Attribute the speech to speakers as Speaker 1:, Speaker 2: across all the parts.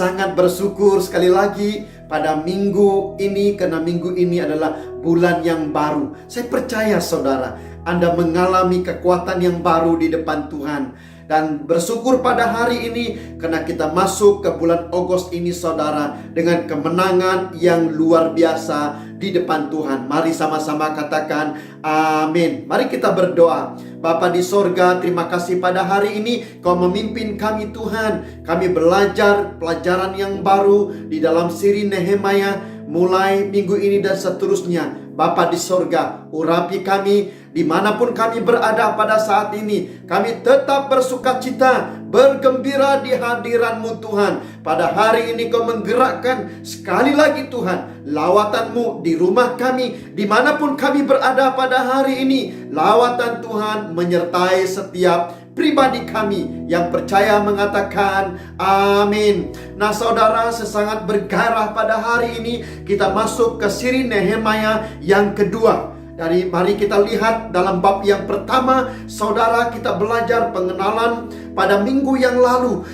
Speaker 1: Sangat bersyukur sekali lagi pada minggu ini, karena minggu ini adalah bulan yang baru. Saya percaya saudara, Anda mengalami kekuatan yang baru di depan Tuhan. Dan bersyukur pada hari ini karena kita masuk ke bulan Agustus ini saudara, dengan kemenangan yang luar biasa di depan Tuhan. Mari sama-sama katakan amin. Mari kita berdoa. Bapa di sorga, terima kasih pada hari ini Kau memimpin kami Tuhan. Kami belajar pelajaran yang baru di dalam siri Nehemia mulai minggu ini dan seterusnya. Bapa di sorga, urapi kami dimanapun kami berada pada saat ini. Kami tetap bersukacita, bergembira di hadiran-Mu Tuhan. Pada hari ini Kau menggerakkan sekali lagi Tuhan lawatan-Mu di rumah kami, dimanapun kami berada pada hari ini. Lawatan Tuhan menyertai setiap pribadi kami yang percaya mengatakan amin. Nah saudara, sesangat bergairah pada hari ini kita masuk ke siri Nehemia yang kedua. Mari kita lihat dalam bab yang pertama, saudara, kita belajar pengenalan pada minggu yang lalu.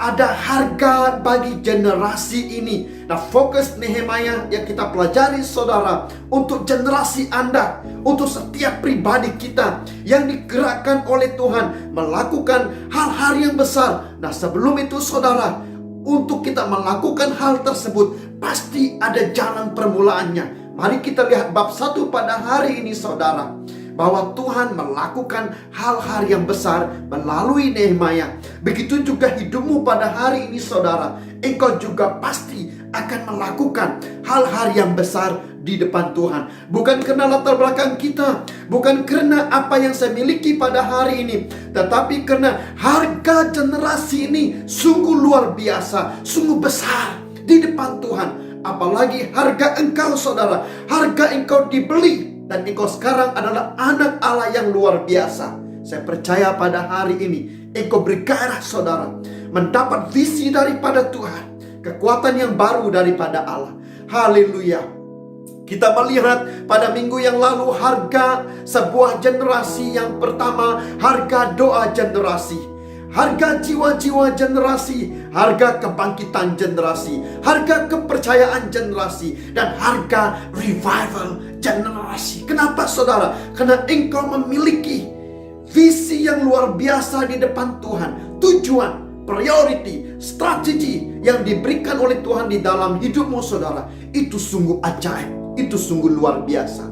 Speaker 1: Ada harga bagi generasi ini. Nah, fokus Nehemia yang kita pelajari saudara, untuk generasi Anda, untuk setiap pribadi kita yang digerakkan oleh Tuhan melakukan hal-hal yang besar. Nah, sebelum itu saudara, untuk kita melakukan hal tersebut pasti ada jalan permulaannya. Mari kita lihat bab 1 pada hari ini saudara, bahwa Tuhan melakukan hal-hal yang besar melalui Nehemia. Begitu juga hidupmu pada hari ini saudara. Engkau juga pasti akan melakukan hal-hal yang besar di depan Tuhan. Bukan karena latar belakang kita, bukan karena apa yang saya miliki pada hari ini, tetapi karena harga generasi ini sungguh luar biasa, sungguh besar di depan Tuhan. Apalagi harga engkau saudara, harga engkau dibeli, dan engkau sekarang adalah anak Allah yang luar biasa. Saya percaya pada hari ini engkau bergairah saudara, mendapat visi daripada Tuhan, kekuatan yang baru daripada Allah. Haleluya. Kita melihat pada minggu yang lalu harga sebuah generasi. Yang pertama, harga doa generasi, harga jiwa-jiwa generasi, harga kebangkitan generasi, harga kepercayaan generasi, dan harga revival generasi. Kenapa saudara? Karena engkau memiliki visi yang luar biasa di depan Tuhan. Tujuan, priority, strategi yang diberikan oleh Tuhan di dalam hidupmu saudara, itu sungguh ajaib, itu sungguh luar biasa.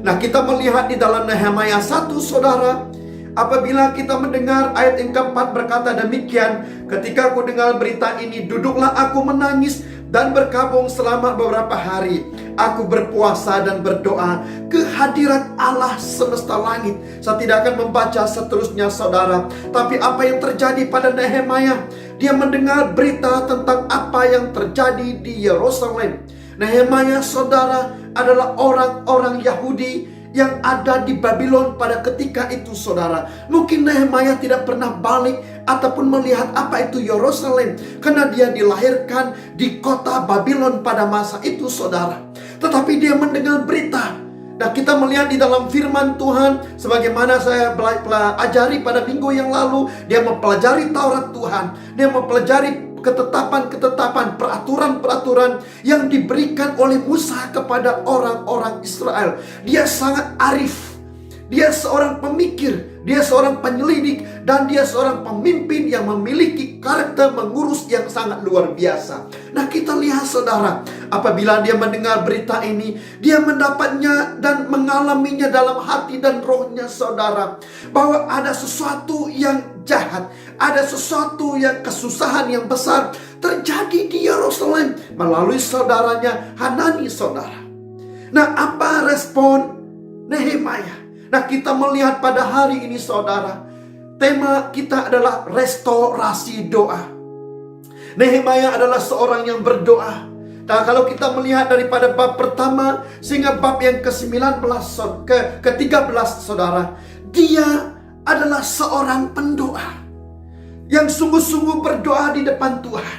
Speaker 1: Nah, kita melihat di dalam Nehemia 1 saudara, apabila kita mendengar ayat yang keempat berkata demikian, ketika aku dengar berita ini, duduklah aku menangis dan berkabung selama beberapa hari. Aku berpuasa dan berdoa ke hadirat Allah semesta langit. Saya tidak akan membaca seterusnya saudara, tapi apa yang terjadi pada Nehemia, dia mendengar berita tentang apa yang terjadi di Yerusalem. Nehemia saudara adalah orang-orang Yahudi yang ada di Babylon pada ketika itu saudara. Mungkin Nehemia tidak pernah balik ataupun melihat apa itu Yerusalem, karena dia dilahirkan di kota Babylon pada masa itu saudara. Tetapi dia mendengar berita. Nah, kita melihat di dalam firman Tuhan, sebagaimana saya pelajari pada minggu yang lalu, dia mempelajari Taurat Tuhan, dia mempelajari ketetapan-ketetapan, peraturan-peraturan yang diberikan oleh Musa kepada orang-orang Israel. Dia sangat arif, dia seorang pemikir, dia seorang penyelidik, dan dia seorang pemimpin yang memiliki karakter mengurus yang sangat luar biasa. Nah, kita lihat saudara, apabila dia mendengar berita ini, dia mendapatnya dan mengalaminya dalam hati dan rohnya saudara, bahwa ada sesuatu yang jahat, ada sesuatu yang kesusahan yang besar terjadi di Yerusalem melalui saudaranya Hanani saudara. Nah, apa respon Nehemia? Nah, kita melihat pada hari ini saudara, tema kita adalah restorasi doa. Nehemia adalah seorang yang berdoa. Nah, kalau kita melihat daripada bab pertama sehingga bab yang ke-19 ke-13 saudara, dia adalah seorang pendoa yang sungguh-sungguh berdoa di depan Tuhan.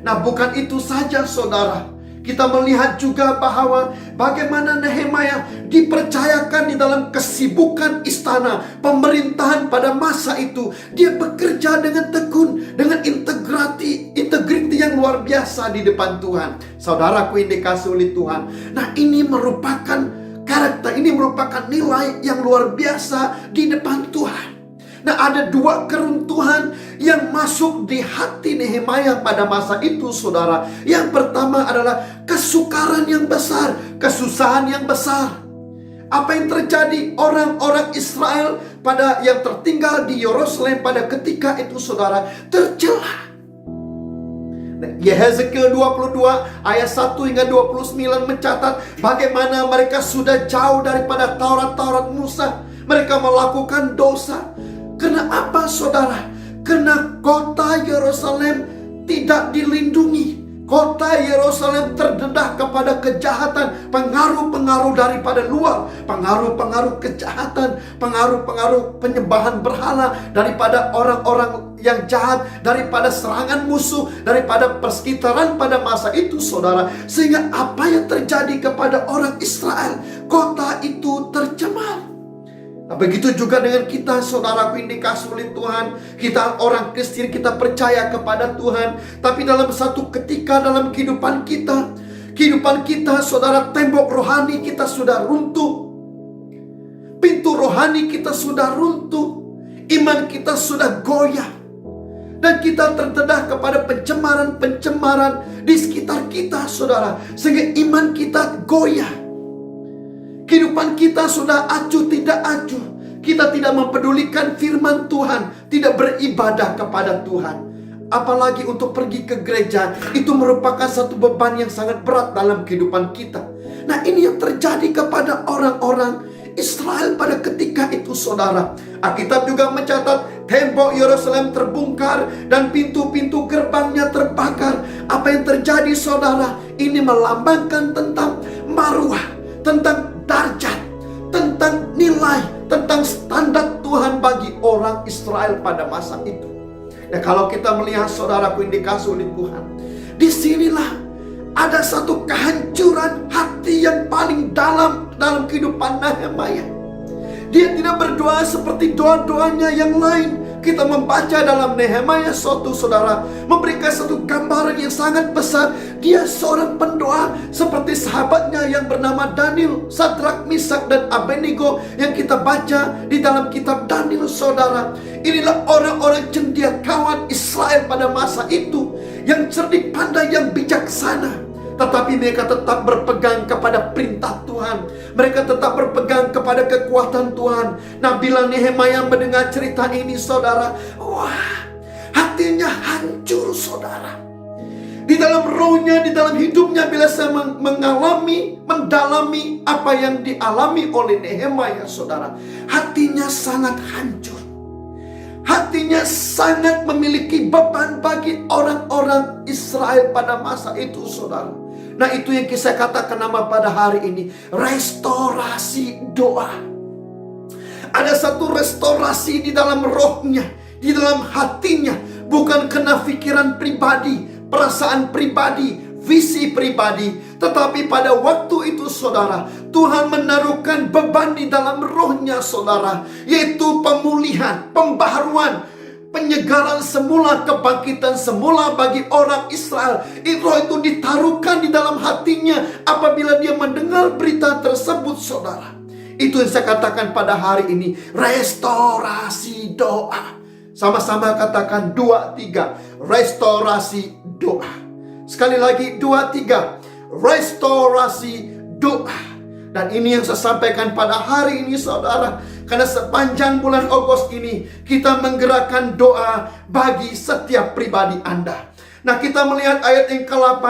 Speaker 1: Nah, bukan itu saja saudara, Kita melihat juga bahwa bagaimana Nehemia dipercayakan di dalam kesibukan istana pemerintahan pada masa itu. Dia bekerja dengan tekun, dengan integriti yang luar biasa di depan Tuhan. Saudaraku yang dikasihi oleh Tuhan. Nah, ini merupakan karakter, ini merupakan nilai yang luar biasa di depan Tuhan. Nah, ada dua keruntuhan yang masuk di hati Nehemia pada masa itu, saudara. Yang pertama adalah kesukaran yang besar, kesusahan yang besar. Apa yang terjadi? Orang-orang Israel yang tertinggal di Yerusalem pada ketika itu, saudara, tercela. Yehezkiel 22 ayat 1 hingga 29 mencatat bagaimana mereka sudah jauh daripada Taurat Musa. Mereka melakukan dosa. Kenapa, saudara? Karena kota Yerusalem tidak dilindungi. Kota Yerusalem terdedah kepada kejahatan, pengaruh-pengaruh daripada luar, pengaruh-pengaruh kejahatan, pengaruh-pengaruh penyembahan berhala daripada orang-orang yang jahat, daripada serangan musuh, daripada persekitaran pada masa itu, saudara. Sehingga apa yang terjadi kepada orang Israel, kota itu tercemar. Nah, begitu juga dengan kita, saudaraku yang dikasihi oleh Tuhan. Kita orang Kristen, kita percaya kepada Tuhan. Tapi dalam satu ketika dalam kehidupan kita, saudara, tembok rohani kita sudah runtuh. Pintu rohani kita sudah runtuh. Iman kita sudah goyah. Dan kita terdedah kepada pencemaran-pencemaran di sekitar kita, saudara. Sehingga iman kita goyah. Kehidupan kita sudah acuh tidak acuh. Kita tidak mempedulikan firman Tuhan, tidak beribadah kepada Tuhan. Apalagi untuk pergi ke gereja, itu merupakan satu beban yang sangat berat dalam kehidupan kita. Nah, ini yang terjadi kepada orang-orang Israel pada ketika itu, saudara. Alkitab juga mencatat tembok Yerusalem terbongkar dan pintu-pintu gerbangnya terbakar. Apa yang terjadi, saudara? Ini melambangkan tentang maruah, tentang darjat, tentang nilai, tentang standar Tuhan bagi orang Israel pada masa itu. Nah, kalau kita melihat, saudaraku yang dikasihi oleh Tuhan, disinilah ada satu kehancuran hati yang paling dalam kehidupan Nehemia. Dia tidak berdoa seperti doa-doanya yang lain. Kita membaca dalam Nehemia 1, saudara, memberikan satu gambaran yang sangat besar. Dia seorang pendoa seperti sahabatnya yang bernama Daniel, Sadrak, Misak, dan Abednego yang kita baca di dalam kitab Daniel, saudara. Inilah orang-orang cendekiawan Israel pada masa itu, yang cerdik, pandai, yang bijaksana. Tetapi mereka tetap berpegang kepada perintah Tuhan. Mereka tetap berpegang kepada kekuatan Tuhan. Nah, bila Nehemia mendengar cerita ini, saudara, wah, hatinya hancur, saudara. Di dalam rohnya, di dalam hidupnya, bila saya mendalami apa yang dialami oleh Nehemia, saudara, hatinya sangat hancur. Hatinya sangat memiliki beban bagi orang-orang Israel pada masa itu, saudara. Nah, itu yang saya katakan nama pada hari ini, restorasi doa. Ada satu restorasi di dalam rohnya, di dalam hatinya. Bukan kena pikiran pribadi, perasaan pribadi, visi pribadi. Tetapi pada waktu itu, saudara, Tuhan menaruhkan beban di dalam rohnya, saudara. Yaitu pemulihan, pembaharuan, penyegaran semula, kebangkitan semula bagi orang Israel. Roh itu ditaruhkan di dalam hatinya apabila dia mendengar berita tersebut, saudara. Itu yang saya katakan pada hari ini, restorasi doa. Sama-sama katakan 2, 3, restorasi doa. Sekali lagi 2, 3, restorasi doa. Dan ini yang saya sampaikan pada hari ini, saudara. Karena sepanjang bulan Agustus ini kita menggerakkan doa bagi setiap pribadi Anda. Nah, kita melihat ayat yang ke-8.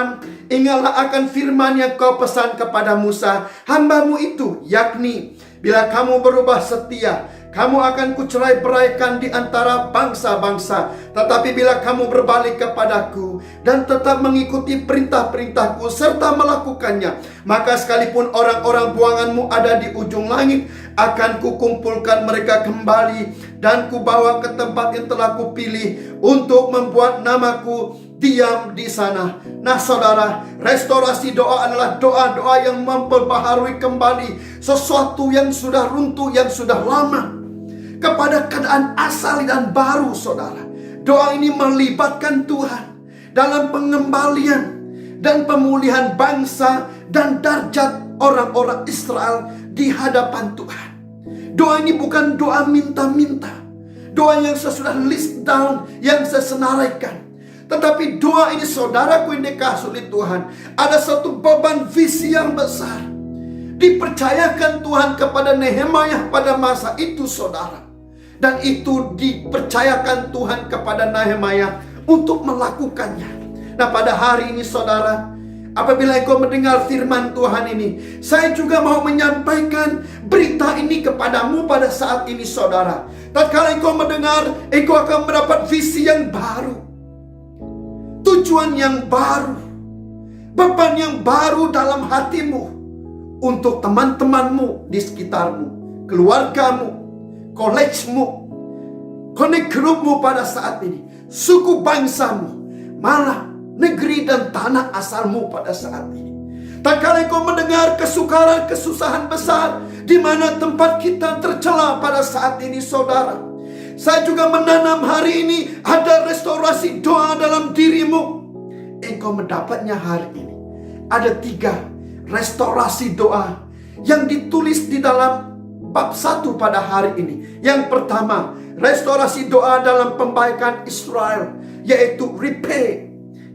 Speaker 1: Ingatlah akan firman yang kau pesan kepada Musa, hambamu itu, yakni bila kamu berubah setia, kamu akan kucerai beraikan di antara bangsa-bangsa. Tetapi bila kamu berbalik kepadaku dan tetap mengikuti perintah-perintahku serta melakukannya, maka sekalipun orang-orang buanganmu ada di ujung langit, akan kukumpulkan mereka kembali dan kubawa ke tempat yang telah kupilih untuk membuat namaku diam di sana. Nah saudara, restorasi doa adalah doa-doa yang memperbaharui kembali sesuatu yang sudah runtuh, yang sudah lama, kepada keadaan asal dan baru saudara. Doa ini melibatkan Tuhan dalam pengembalian dan pemulihan bangsa dan darjat orang-orang Israel di hadapan Tuhan. Doa ini bukan doa minta-minta, doa yang saya sudah list down, yang saya senaraikan. Tetapi doa ini saudaraku yang dikasihi oleh Tuhan, ada satu beban visi yang besar dipercayakan Tuhan kepada Nehemia pada masa itu saudara. Dan itu dipercayakan Tuhan kepada Nehemia untuk melakukannya. Nah pada hari ini saudara, apabila engkau mendengar firman Tuhan ini, saya juga mau menyampaikan berita ini kepadamu pada saat ini saudara. Tatkala engkau mendengar, engkau akan mendapat visi yang baru, tujuan yang baru, beban yang baru dalam hatimu, untuk teman-temanmu di sekitarmu, keluargamu, kolejmu, connect groupmu pada saat ini, suku bangsamu, malah negeri dan tanah asalmu pada saat ini. Tak kala kau mendengar kesukaran, kesusahan besar di mana tempat kita tercela pada saat ini saudara, saya juga menanam hari ini ada restorasi doa dalam dirimu. Engkau mendapatnya hari ini. Ada 3 restorasi doa yang ditulis di dalam bab 1 pada hari ini. Yang pertama, restorasi doa dalam pembaikan Israel, yaitu repay.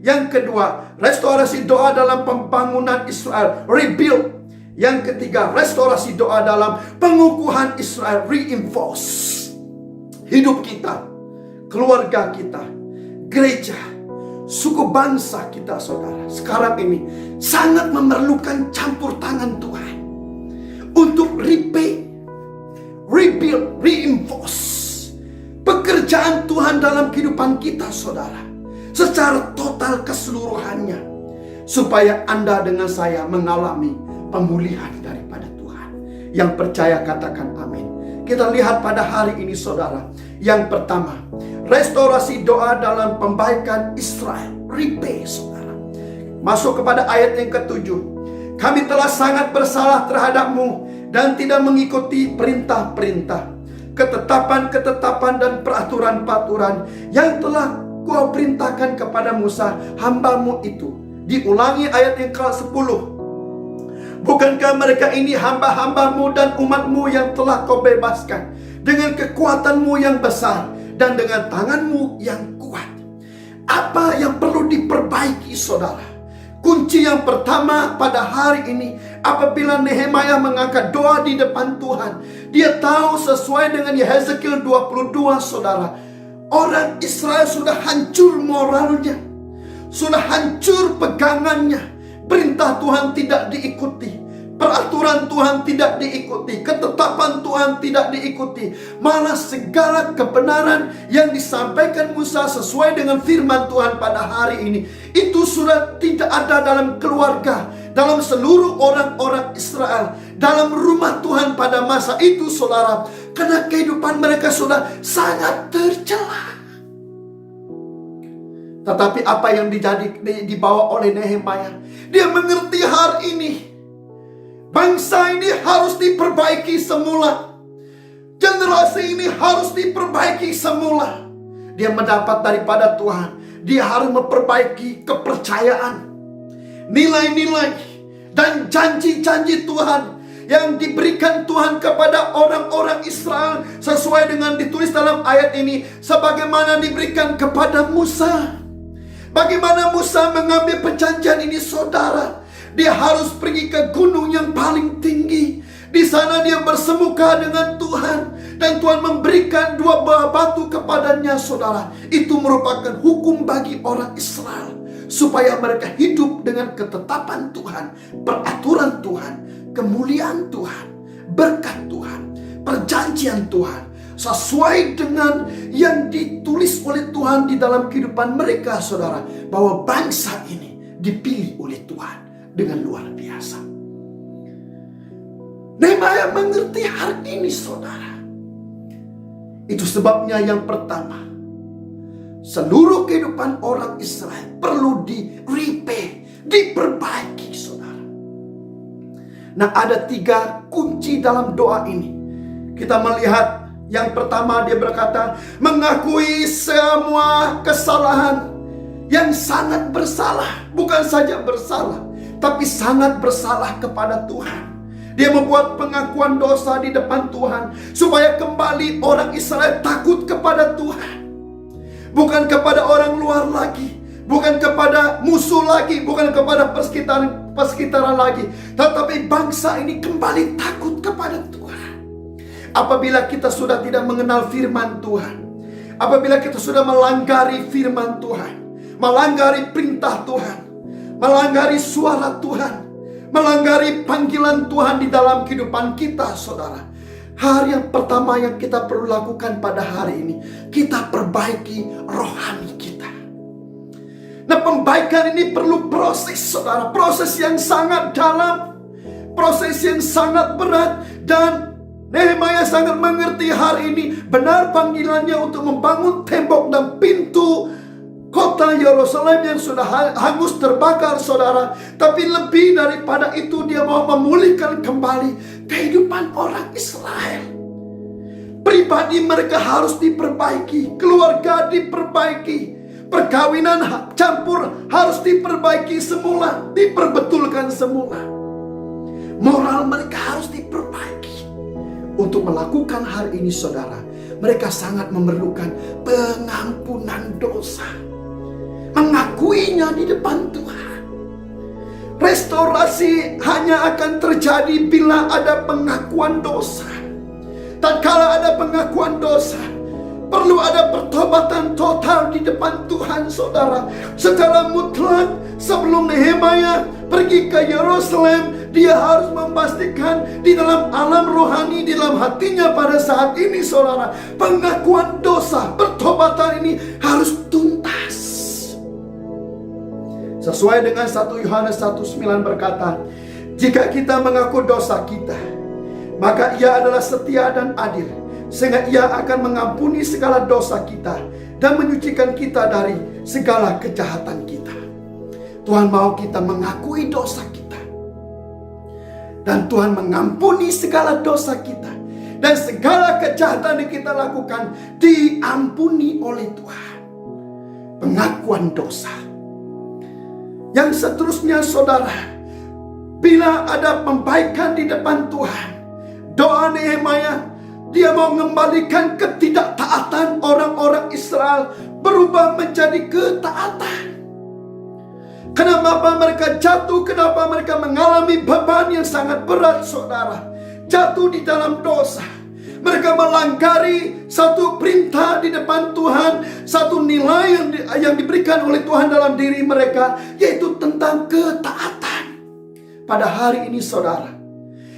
Speaker 1: Yang kedua, restorasi doa dalam pembangunan Israel, rebuild. Yang ketiga, restorasi doa dalam pengukuhan Israel, reinforce. Hidup kita, keluarga kita, gereja, suku bangsa kita saudara, sekarang ini sangat memerlukan campur tangan Tuhan untuk repay, rebuild, reinforce pekerjaan Tuhan dalam kehidupan kita saudara, secara total keseluruhannya, supaya Anda dengan saya mengalami pemulihan daripada Tuhan. Yang percaya katakan amin. Kita lihat pada hari ini saudara, yang pertama, restorasi doa dalam pembaikan Israel, repay saudara. Masuk kepada ayat yang ke-7. Kami telah sangat bersalah terhadapmu dan tidak mengikuti perintah-perintah, ketetapan-ketetapan dan peraturan-peraturan yang telah Kau perintahkan kepada Musa hambamu itu. Diulangi ayat yang ke-10. Bukankah mereka ini hamba-hambamu dan umatmu yang telah kau bebaskan dengan kekuatanmu yang besar dan dengan tanganmu yang kuat? Apa yang perlu diperbaiki saudara? Kunci yang pertama pada hari ini, apabila Nehemia mengangkat doa di depan Tuhan, dia tahu sesuai dengan Yehezkiel 22 saudara, orang Israel sudah hancur moralnya, sudah hancur pegangannya. Perintah Tuhan tidak diikuti, peraturan Tuhan tidak diikuti, ketetapan Tuhan tidak diikuti. Malah segala kebenaran yang disampaikan Musa sesuai dengan firman Tuhan pada hari ini, itu sudah tidak ada dalam keluarga, dalam seluruh orang-orang Israel, dalam rumah Tuhan pada masa itu saudara. Karena kehidupan mereka sudah sangat tercela. Tetapi apa yang dibawa oleh Nehemia, dia mengerti hari ini bangsa ini harus diperbaiki semula, generasi ini harus diperbaiki semula. Dia mendapat daripada Tuhan, dia harus memperbaiki kepercayaan, nilai-nilai dan janji-janji Tuhan yang diberikan Tuhan kepada orang-orang Israel, sesuai dengan ditulis dalam ayat ini, sebagaimana diberikan kepada Musa. Bagaimana Musa mengambil perjanjian ini saudara? Dia harus pergi ke gunung yang paling tinggi. Di sana dia bersemuka dengan Tuhan, dan Tuhan memberikan 2 buah batu kepadanya saudara. Itu merupakan hukum bagi orang Israel, supaya mereka hidup dengan ketetapan Tuhan, peraturan Tuhan, kemuliaan Tuhan, berkat Tuhan, perjanjian Tuhan, sesuai dengan yang ditulis oleh Tuhan di dalam kehidupan mereka saudara, bahwa bangsa ini dipilih oleh Tuhan dengan luar biasa. Nehemia mengerti hari ini saudara. Itu sebabnya yang pertama, seluruh kehidupan orang Israel perlu diperbaiki, saudara. Nah, ada 3 kunci dalam doa ini. Kita melihat yang pertama, dia berkata, mengakui semua kesalahan, yang sangat bersalah. Bukan saja bersalah, tapi sangat bersalah kepada Tuhan. Dia membuat pengakuan dosa di depan Tuhan, supaya kembali orang Israel takut kepada Tuhan. Bukan kepada orang luar lagi, bukan kepada musuh lagi, bukan kepada persekitaran lagi, tetapi bangsa ini kembali takut kepada Tuhan. Apabila kita sudah tidak mengenal firman Tuhan, apabila kita sudah melanggari firman Tuhan, melanggari perintah Tuhan, melanggari suara Tuhan, melanggari panggilan Tuhan di dalam kehidupan kita, saudara, hari yang pertama yang kita perlu lakukan pada hari ini, kita perbaiki rohani kita. Nah, pembaikan ini perlu proses, saudara. Proses yang sangat dalam, proses yang sangat berat. Dan Nehemia sangat mengerti hari ini benar panggilannya untuk membangun tembok dan pintu kota Yerusalem yang sudah hangus terbakar, saudara. Tapi lebih daripada itu, dia mau memulihkan kembali kehidupan orang Israel. Pribadi mereka harus diperbaiki, keluarga diperbaiki, perkawinan campur harus diperbaiki semula, diperbetulkan semula. Moral mereka harus diperbaiki. Untuk melakukan hal ini, saudara, mereka sangat memerlukan pengampunan dosa, mengakuinya di depan Tuhan. Restorasi hanya akan terjadi bila ada pengakuan dosa. Dan kalau ada pengakuan dosa, perlu ada pertobatan total di depan Tuhan, saudara. Secara mutlak, sebelum Nehemia pergi ke Yerusalem, dia harus memastikan di dalam alam rohani, di dalam hatinya pada saat ini, saudara, pengakuan dosa, pertobatan ini harus tuntas. Sesuai dengan 1 Yohanes 1:9 berkata, jika kita mengaku dosa kita, maka Ia adalah setia dan adil, sehingga Ia akan mengampuni segala dosa kita dan menyucikan kita dari segala kejahatan kita. Tuhan mau kita mengakui dosa kita, dan Tuhan mengampuni segala dosa kita, dan segala kejahatan yang kita lakukan diampuni oleh Tuhan. Pengakuan dosa. Yang seterusnya, saudara, bila ada pembaikan di depan Tuhan, doa Nehemia, dia mau mengembalikan ketidaktaatan orang-orang Israel berubah menjadi ketaatan. Kenapa mereka jatuh? Kenapa mereka mengalami beban yang sangat berat, saudara? Jatuh di dalam dosa. Mereka melanggari satu perintah di depan Tuhan, satu nilai yang diberikan oleh Tuhan dalam diri mereka, yaitu tentang ketaatan. Pada hari ini, saudara,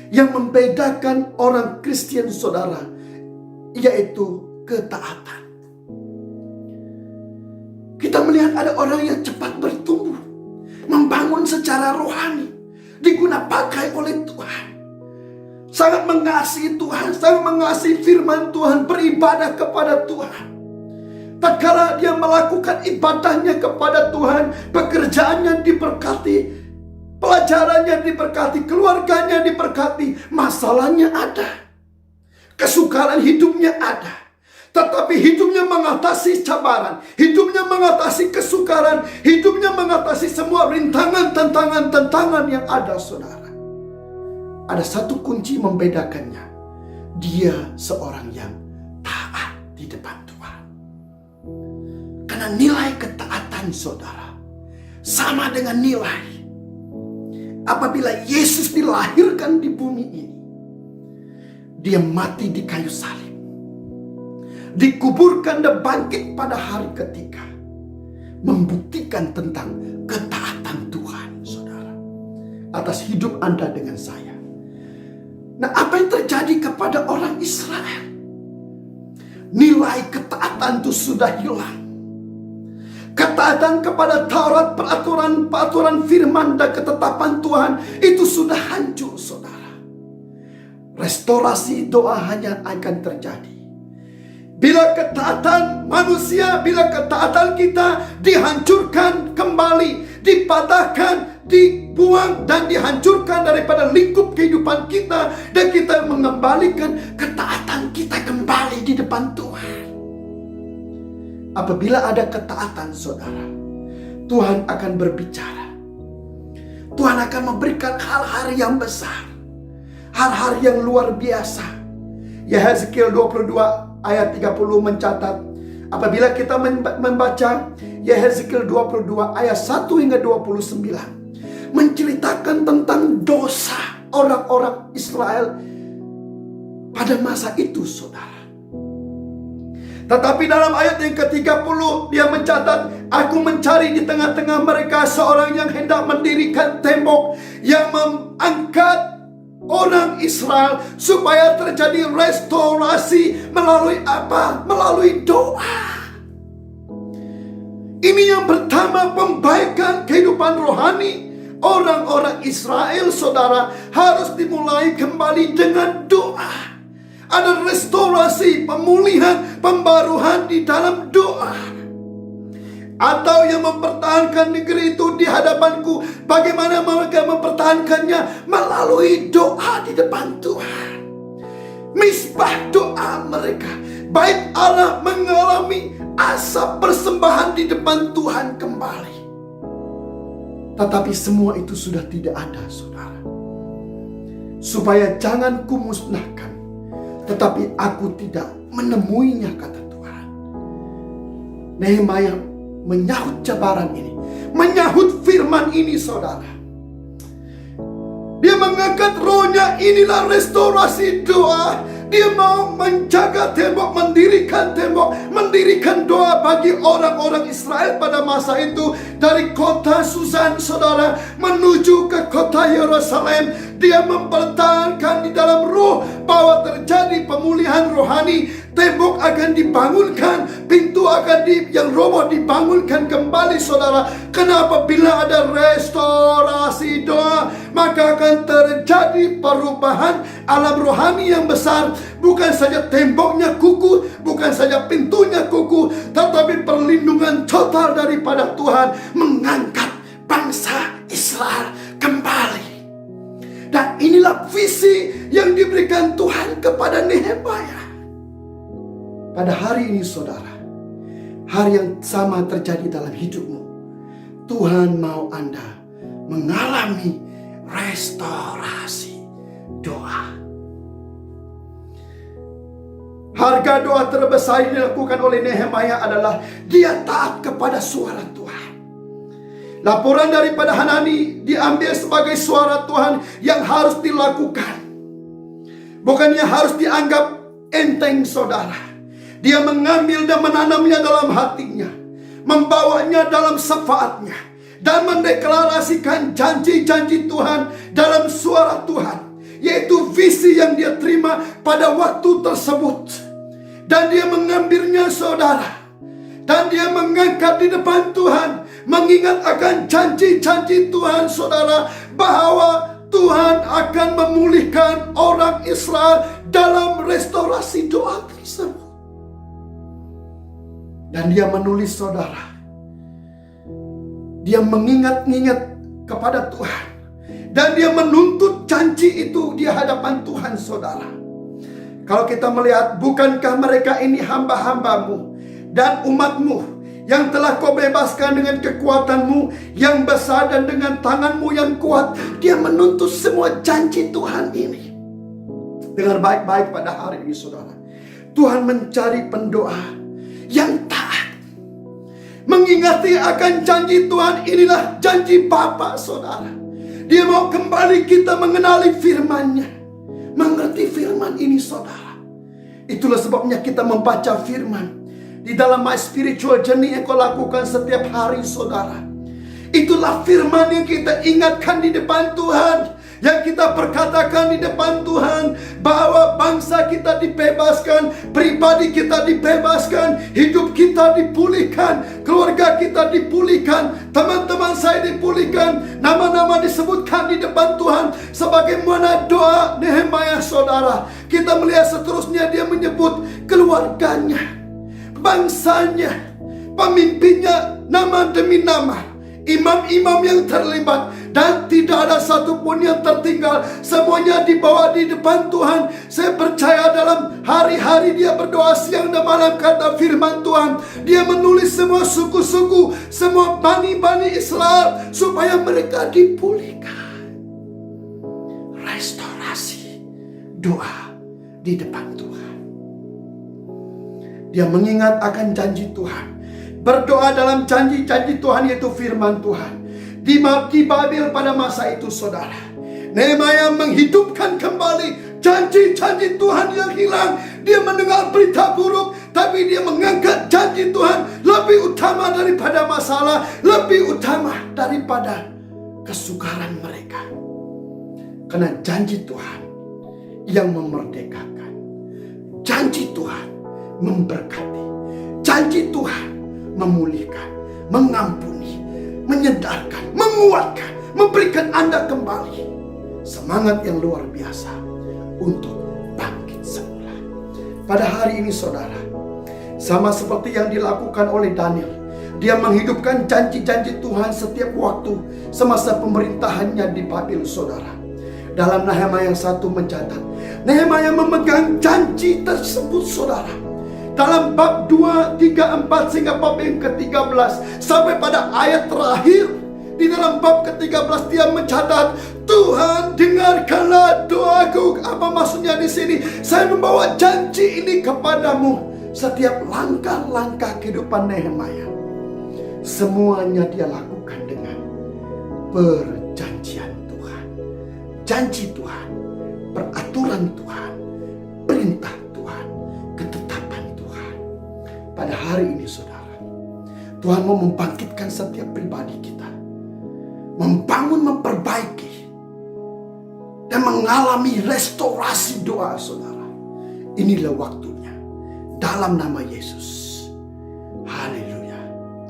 Speaker 1: yang membedakan orang Kristen, saudara, yaitu ketaatan. Kita melihat ada orang yang cepat bertumbuh, membangun secara rohani, diguna pakai oleh Tuhan, sangat mengasihi Tuhan, sangat mengasihi firman Tuhan, beribadah kepada Tuhan. Tak kala dia melakukan ibadahnya kepada Tuhan, pekerjaannya diberkati, pelajarannya diberkati, keluarganya diberkati, masalahnya ada, kesukaran hidupnya ada. Tetapi hidupnya mengatasi cabaran, hidupnya mengatasi kesukaran, hidupnya mengatasi semua rintangan, tantangan yang ada, saudara. Ada satu kunci membedakannya. Dia seorang yang taat di depan Tuhan. Karena nilai ketaatan, saudara, sama dengan nilai apabila Yesus dilahirkan di bumi ini. Dia mati di kayu salib, dikuburkan dan bangkit pada hari ketiga, membuktikan tentang ketaatan Tuhan, saudara, atas hidup Anda dengan saya. Nah, apa yang terjadi kepada orang Israel? Nilai ketaatan itu sudah hilang. Ketaatan kepada Taurat, peraturan firman dan ketetapan Tuhan itu sudah hancur, saudara. Restorasi doa hanya akan terjadi Bila ketaatan manusia, bila ketaatan kita dihancurkan kembali, dipatahkan, dibuang dan dihancurkan daripada lingkup kehidupan kita, dan kita mengembalikan ketaatan kita kembali di depan Tuhan. Apabila ada ketaatan, saudara, Tuhan akan berbicara. Tuhan akan memberikan hal-hal yang besar, hal-hal yang luar biasa. Yehezkiel 22 ayat 30 mencatat, apabila kita membaca Yehezkiel 22 ayat 1 hingga 29, menceritakan tentang dosa orang-orang Israel pada masa itu, saudara. Tetapi dalam ayat yang ke-30 dia mencatat, aku mencari di tengah-tengah mereka seorang yang hendak mendirikan tembok, yang mengangkat orang Israel supaya terjadi restorasi melalui apa? Melalui doa. Ini yang pertama, pembaikan kehidupan rohani orang-orang Israel, saudara, harus dimulai kembali dengan doa. Ada restorasi, pemulihan, pembaruan di dalam doa. Atau yang mempertahankan negeri itu di hadapanku, bagaimana mereka mempertahankannya? Melalui doa di depan Tuhan. Misbah doa mereka, bait Allah mengalami asap persembahan di depan Tuhan kembali. Tetapi semua itu sudah tidak ada, saudara. Supaya jangan kumusnahkan, tetapi aku tidak menemuinya, kata Tuhan. Nehemia menyahut cabaran ini, menyahut firman ini, saudara. Dia mengangkat rohnya, inilah restorasi doa. Dia mau menjaga tembok, mendirikan doa bagi orang-orang Israel pada masa itu. Dari kota Susan, saudara, menuju ke kota Yerusalem. Dia mempertahankan di dalam roh bahwa terjadi pemulihan rohani. Tembok akan dibangunkan, pintu akan yang roboh dibangunkan kembali, saudara. Kenapa? Bila ada restorasi doa, maka akan terjadi perubahan alam rohani yang besar. Bukan saja temboknya kukuh, bukan saja pintunya kukuh, tetapi perlindungan total daripada Tuhan mengangkat bangsa Israel kembali. Dan inilah visi yang diberikan Tuhan kepada Nehemia. Pada hari ini, saudara, hari yang sama terjadi dalam hidupmu. Tuhan mau Anda mengalami restorasi doa. Harga doa terbesar yang dilakukan oleh Nehemia adalah dia taat kepada suara Tuhan. Laporan daripada Hanani diambil sebagai suara Tuhan yang harus dilakukan, bukannya harus dianggap enteng, saudara. Dia mengambil dan menanamnya dalam hatinya, membawanya dalam syafaatnya, dan mendeklarasikan janji-janji Tuhan dalam suara Tuhan, yaitu visi yang dia terima pada waktu tersebut. Dan dia mengambilnya, saudara, dan dia mengangkat di depan Tuhan, mengingat akan janji-janji Tuhan, saudara, bahwa Tuhan akan memulihkan orang Israel dalam restorasi doa tersebut. Dan dia menulis, saudara, dia mengingat-ingat kepada Tuhan, dan dia menuntut janji itu di hadapan Tuhan, saudara. Kalau kita melihat, bukankah mereka ini hamba-hambamu dan umatmu yang telah kau bebaskan dengan kekuatanmu yang besar dan dengan tanganmu yang kuat? Dia menuntut semua janji Tuhan ini. Dengar baik-baik pada hari ini, saudara. Tuhan mencari pendoa yang taat, mengingati akan janji Tuhan. Inilah janji Bapa, saudara. Dia mau kembali kita mengenali firman-Nya, mengerti firman ini, saudara. Itulah sebabnya kita membaca firman di dalam my spiritual journey yang kau lakukan setiap hari, saudara. Itulah firman yang kita ingatkan di depan Tuhan, yang kita perkatakan di depan Tuhan, bahwa bangsa kita dibebaskan, pribadi kita dibebaskan, hidup kita dipulihkan, keluarga kita dipulihkan, teman-teman saya dipulihkan, nama-nama disebutkan di depan Tuhan sebagaimana doa Nehemia, saudara. Kita melihat seterusnya dia menyebut keluarganya, bangsanya, pemimpinnya, nama demi nama, imam-imam yang terlibat, dan tidak ada satupun yang tertinggal. Semuanya dibawa di depan Tuhan. Saya percaya dalam hari-hari dia berdoa siang dan malam, kata firman Tuhan. Dia menulis semua suku-suku, semua bani-bani Israel, supaya mereka dipulihkan. Restorasi doa di depan Tuhan. Dia mengingat akan janji Tuhan, berdoa dalam janji-janji Tuhan, yaitu firman Tuhan. Di Babel pada masa itu, saudara, Nehemia menghidupkan kembali janji-janji Tuhan yang hilang. Dia mendengar berita buruk, tapi dia mengangkat janji Tuhan lebih utama daripada masalah, lebih utama daripada kesukaran mereka. Karena janji Tuhan yang memerdekakan, janji Tuhan memberkati, janji Tuhan memulihkan, mengampuni, menyedarkan, menguatkan, memberikan Anda kembali semangat yang luar biasa untuk bangkit semula. Pada hari ini, saudara, sama seperti yang dilakukan oleh Daniel, dia menghidupkan janji-janji Tuhan setiap waktu semasa pemerintahannya di Babel, saudara. Dalam Nehemia 1 mencatat, Nehemia memegang janji tersebut, saudara. Dalam bab 2, 3, 4 sehingga bab yang ke-13, sampai pada ayat terakhir di dalam bab ke-13, dia mencatat, Tuhan, dengarkanlah doaku. Apa maksudnya di sini? Saya membawa janji ini kepadamu. Setiap langkah-langkah kehidupan Nehemia, semuanya dia lakukan dengan perjanjian Tuhan, janji Tuhan, peraturan Tuhan, perintah Tuhan, ketetapan Tuhan. Pada hari ini, saudara, Tuhan mau membangkitkan setiap pribadi kita, membangun, memperbaiki, dan mengalami restorasi doa, saudara. Inilah waktunya, dalam nama Yesus. Haleluya.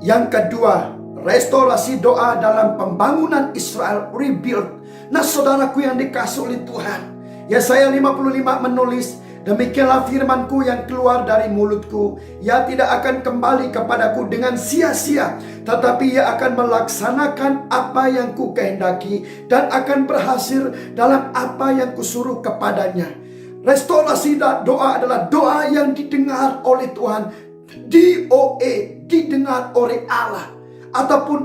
Speaker 1: Yang kedua, restorasi doa dalam pembangunan Israel, rebuild. Nah, saudaraku yang dikasihi oleh Tuhan, Yesaya 55 menulis, demikianlah firmanku yang keluar dari mulutku, ia tidak akan kembali kepadaku dengan sia-sia, tetapi ia akan melaksanakan apa yang ku kehendaki dan akan berhasil dalam apa yang kusuruh kepadanya. Restorasi doa adalah doa yang didengar oleh Tuhan, DOA, didengar oleh Allah, ataupun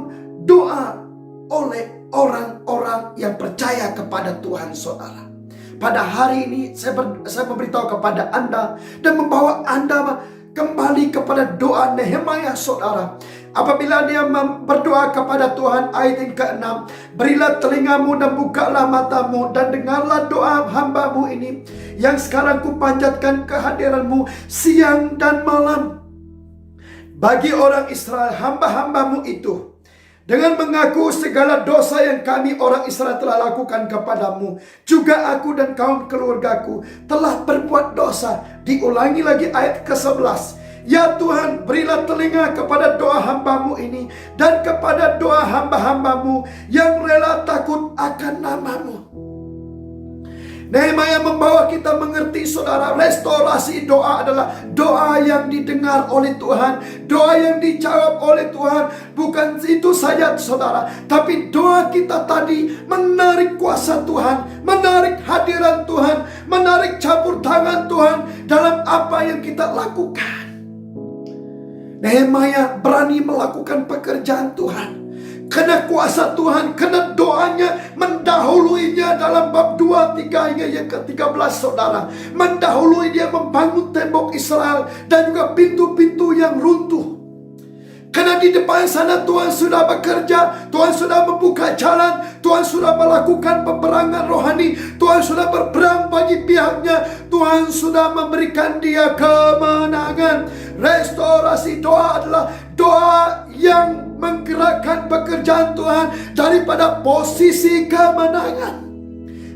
Speaker 1: doa oleh orang-orang yang percaya kepada Tuhan, saudara. Pada hari ini saya memberitahu kepada Anda dan membawa Anda kembali kepada doa Nehemia, saudara. Apabila dia berdoa kepada Tuhan, ayat yang ke-6, berilah telingamu dan bukalah matamu dan dengarlah doa hambamu ini yang sekarang kupanjatkan kehadiranmu siang dan malam bagi orang Israel, hamba-hambamu itu, dengan mengaku segala dosa yang kami orang Israel telah lakukan kepadamu. Juga aku dan kaum keluargaku telah berbuat dosa. Diulangi lagi ayat ke-11. Ya Tuhan, berilah telinga kepada doa hambamu ini dan kepada doa hamba-hambamu yang rela takut akan namamu. Nehemia membawa kita mengerti, saudara, restorasi doa adalah doa yang didengar oleh Tuhan, doa yang dijawab oleh Tuhan. Bukan itu saja, saudara, tapi doa kita tadi menarik kuasa Tuhan, menarik hadiran Tuhan, menarik campur tangan Tuhan dalam apa yang kita lakukan. Nehemia berani melakukan pekerjaan Tuhan karena kuasa Tuhan, karena doanya mendahuluinya dalam bab 2, 3 hingga yang ke-13, saudara. Mendahului dia membangun tembok Israel dan juga pintu-pintu yang runtuh. Karena di depan sana Tuhan sudah bekerja, Tuhan sudah membuka jalan, Tuhan sudah melakukan peperangan rohani, Tuhan sudah berperang bagi pihaknya, Tuhan sudah memberikan dia kemenangan. Restorasi doa adalah doa yang menggerakkan pekerjaan Tuhan daripada posisi kemenangan.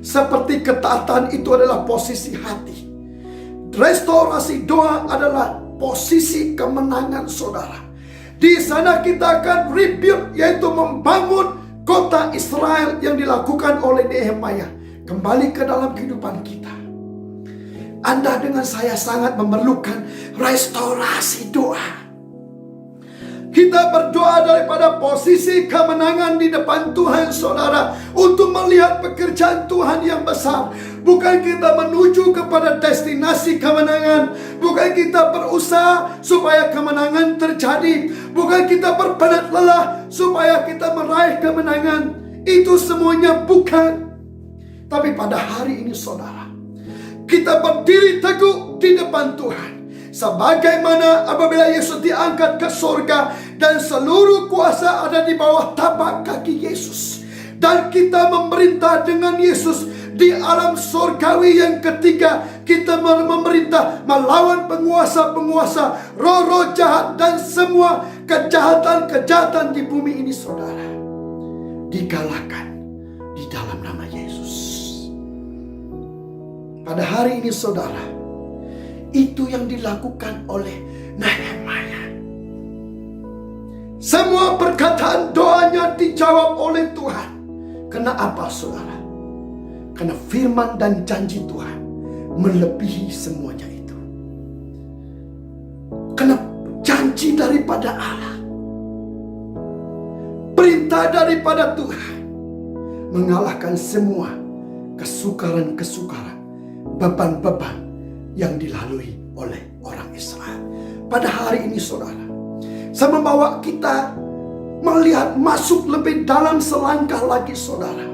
Speaker 1: Seperti ketaatan itu adalah posisi hati, restorasi doa adalah posisi kemenangan, saudara. Di sana kita akan rebuild, yaitu membangun kota Israel yang dilakukan oleh Nehemia kembali ke dalam kehidupan kita. Anda dengan saya sangat memerlukan restorasi doa. Kita berdoa daripada posisi kemenangan di depan Tuhan, saudara, untuk melihat pekerjaan Tuhan yang besar. Bukan kita menuju kepada destinasi kemenangan, bukan kita berusaha supaya kemenangan terjadi, bukan kita berpenat lelah supaya kita meraih kemenangan. Itu semuanya bukan. Tapi pada hari ini, saudara, kita berdiri teguh di depan Tuhan. Sebagaimana apabila Yesus diangkat ke surga dan seluruh kuasa ada di bawah tapak kaki Yesus, dan kita memerintah dengan Yesus di alam surgawi yang ketiga. Kita memerintah melawan penguasa-penguasa, roh-roh jahat, dan semua kejahatan-kejahatan di bumi ini, saudara, digalakkan di dalam nama Yesus. Pada hari ini, saudara, itu yang dilakukan oleh Nehemia. Semua perkataan doanya dijawab oleh Tuhan. Karena apa, saudara? Karena firman dan janji Tuhan melebihi semuanya itu. Karena janji daripada Allah, perintah daripada Tuhan mengalahkan semua kesukaran-kesukaran, beban-beban yang dilalui oleh orang Israel. Pada hari ini, saudara, saya membawa kita melihat masuk lebih dalam selangkah lagi, saudara,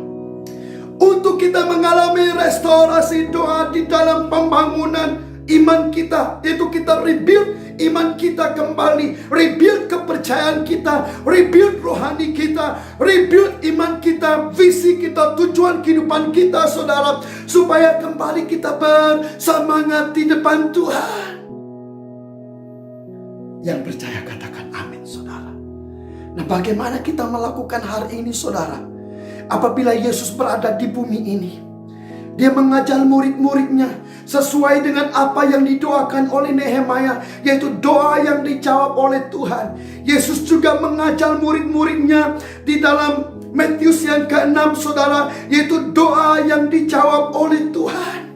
Speaker 1: untuk kita mengalami restorasi doa di dalam pembangunan iman kita, yaitu kita rebuild iman kita kembali, rebuild kepercayaan kita, rebuild rohani kita, rebuild iman kita, visi kita, tujuan kehidupan kita, saudara, supaya kembali kita bersemangat di depan Tuhan. Yang percaya katakan amin, saudara. Nah, bagaimana kita melakukan hari ini, saudara? Apabila Yesus berada di bumi ini, Dia mengajar murid-muridnya sesuai dengan apa yang didoakan oleh Nehemia, yaitu doa yang dijawab oleh Tuhan. Yesus juga mengajar murid-muridnya di dalam Matius yang ke-6, saudara, yaitu doa yang dijawab oleh Tuhan.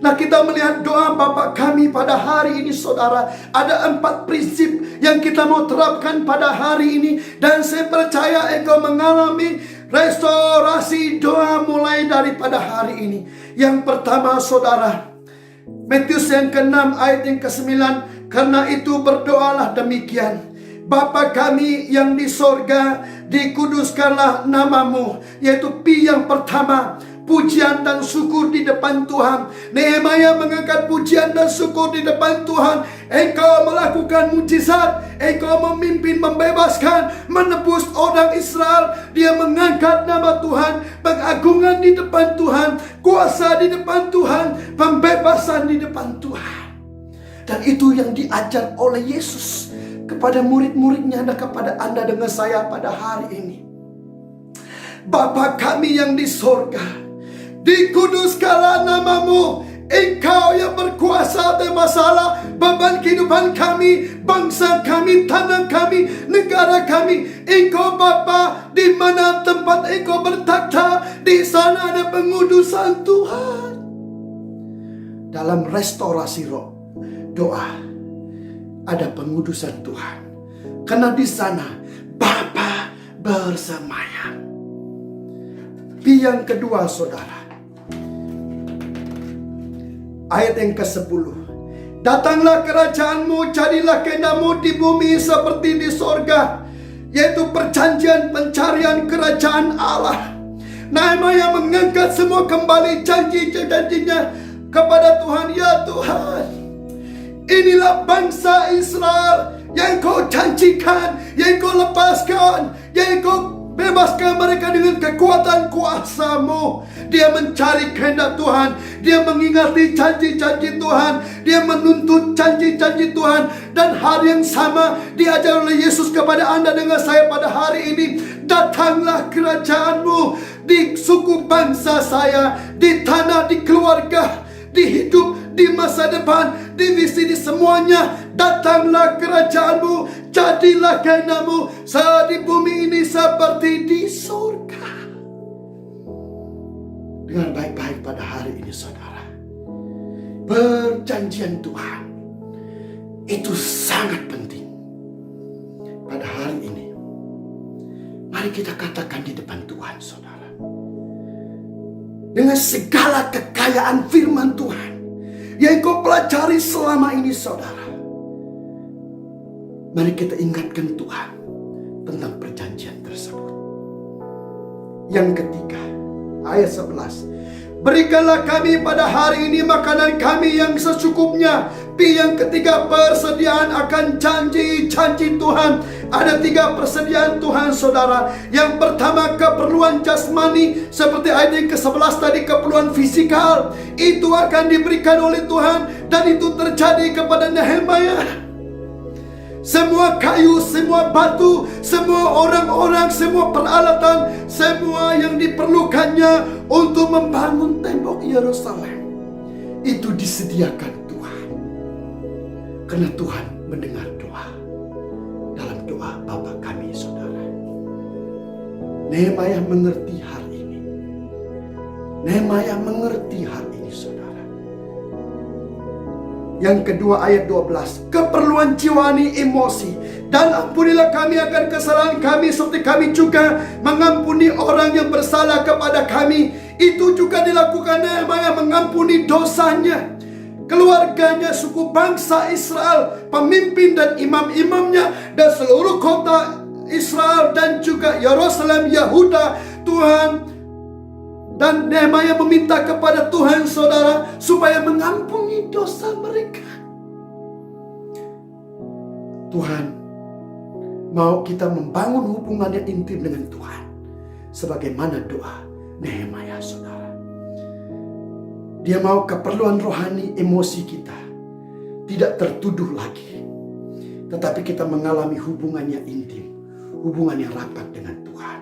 Speaker 1: Nah, kita melihat doa Bapa kami pada hari ini, saudara, ada 4 prinsip yang kita mau terapkan pada hari ini. Dan saya percaya engkau mengalami restorasi doa mulai daripada hari ini. Yang pertama, saudara, Matius yang ke-6 ayat yang ke-9, karena itu berdoalah demikian: Bapa kami yang di sorga, dikuduskanlah namamu. Yaitu P yang pertama, pujian dan syukur di depan Tuhan. Nehemia mengangkat pujian dan syukur di depan Tuhan. Engkau melakukan mujizat, engkau memimpin, membebaskan, menebus orang Israel. Dia mengangkat nama Tuhan, pengagungan di depan Tuhan, kuasa di depan Tuhan, pembebasan di depan Tuhan. Dan itu yang diajar oleh Yesus kepada murid-muridnya dan kepada Anda dengan saya pada hari ini. Bapa kami yang di sorga, dikuduskanlah namamu. Engkau yang berkuasa atas masalah beban kehidupan kami, bangsa kami, tanah kami, negara kami. Engkau Bapa, di mana tempat engkau bertakhta, di sana ada pengudusan Tuhan. Dalam restorasi roh doa ada pengudusan Tuhan, karena di sana Bapa bersemayam. Yang kedua, saudara, ayat yang ke-10. Datanglah kerajaanmu, jadilah kehendakmu di bumi seperti di sorga. Yaitu perjanjian pencarian kerajaan Allah. Nehemia mengangkat semua kembali janji-janjinya kepada Tuhan. Ya Tuhan, inilah bangsa Israel yang kau janjikan, yang kau lepaskan, yang kau bebaskan mereka dengan kekuatan kuasa-Mu. Dia mencari kehendak Tuhan, dia mengingati janji-janji Tuhan, dia menuntut janji-janji Tuhan. Dan hari yang sama diajar oleh Yesus kepada Anda dengan saya pada hari ini. Datanglah kerajaan-Mu di suku bangsa saya, di tanah, di keluarga, di hidup, di masa depan, di visi, di semuanya. Datanglah kerajaan-Mu, Jadilah kehendakmu di bumi ini seperti di surga. Dengar baik-baik pada hari ini saudara. Perjanjian Tuhan itu sangat penting. Pada hari ini, mari kita katakan di depan Tuhan saudara. Dengan segala kekayaan firman Tuhan yang kau pelajari selama ini saudara. Mari kita ingatkan Tuhan tentang perjanjian tersebut. Yang ketiga, ayat 11. Berikanlah kami pada hari ini makanan kami yang secukupnya. Yang ketiga, persediaan akan janji-janji Tuhan. Ada 3 persediaan Tuhan saudara. Yang pertama, keperluan jasmani. Seperti ayat yang ke-11 tadi, keperluan fisikal. Itu akan diberikan oleh Tuhan. Dan itu terjadi kepada Nehemia. Semua kayu, semua batu, semua orang-orang, semua peralatan, semua yang diperlukannya untuk membangun tembok Yerusalem, itu disediakan Tuhan. Karena Tuhan mendengar doa. Dalam doa Bapa kami saudara. Nehemia mengerti hal ini. Nehemia mengerti hal ini saudara. Yang kedua ayat 12. Keperluan jiwani emosi. Dan ampunilah kami akan kesalahan kami seperti kami juga mengampuni orang yang bersalah kepada kami. Itu juga dilakukan Nehemia, mengampuni dosanya. Keluarganya, suku bangsa Israel, pemimpin dan imam-imamnya, dan seluruh kota Israel dan juga Yerusalem, Yehuda. Tuhan dan Nehemia meminta kepada Tuhan saudara supaya mengampuni dosa mereka. Tuhan mau kita membangun hubungan yang intim dengan Tuhan, sebagaimana doa Nehemia saudara. Dia mau keperluan rohani emosi kita tidak tertuduh lagi, tetapi kita mengalami hubungan yang intim, hubungan yang rapat dengan Tuhan.